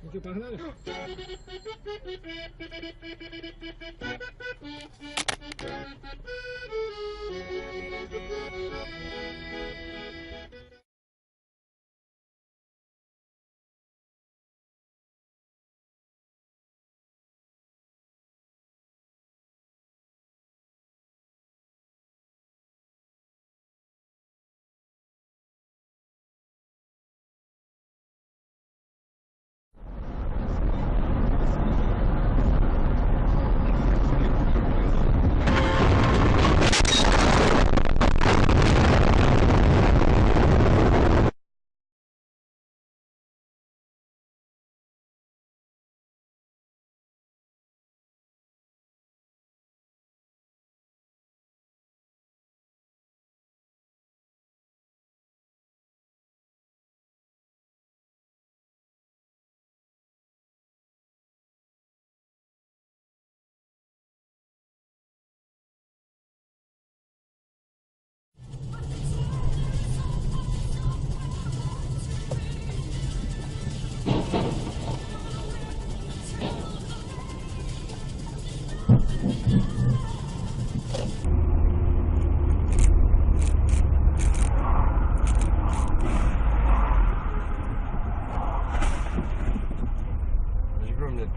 Ну что, погнали?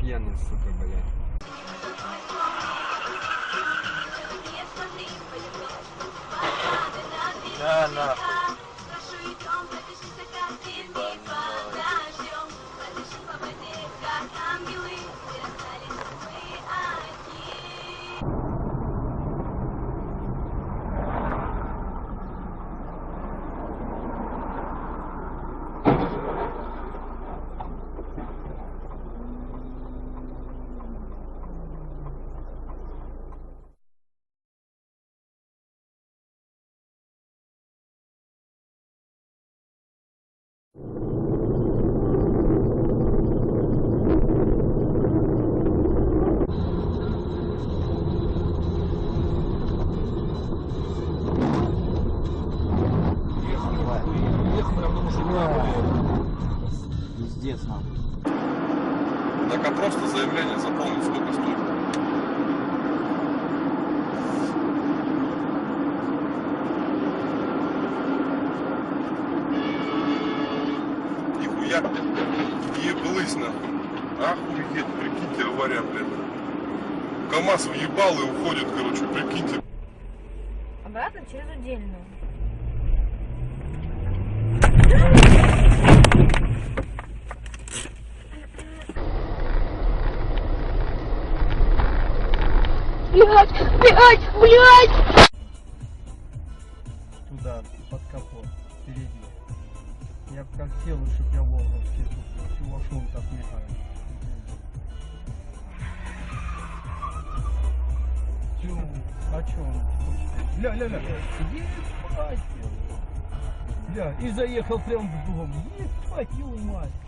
Пьяный, сука, блядь. Да, нахуй. Пиздец, нахуй. Так, а просто заявление заполнить сколько стоит? Нихуя, еблысь нахуй. Охуеть, прикиньте, авария, блядь. КамАЗ въебал и уходит, короче, прикиньте. Обратно через Удельную. Блядь! Туда, под капот, впереди. Я бы как сел, чтоб я Волгу все чего шум так мешает. А чё он хочет? Ля-ля-ля, ебать! Бля, и заехал прям в дом. Ебать, твою мать!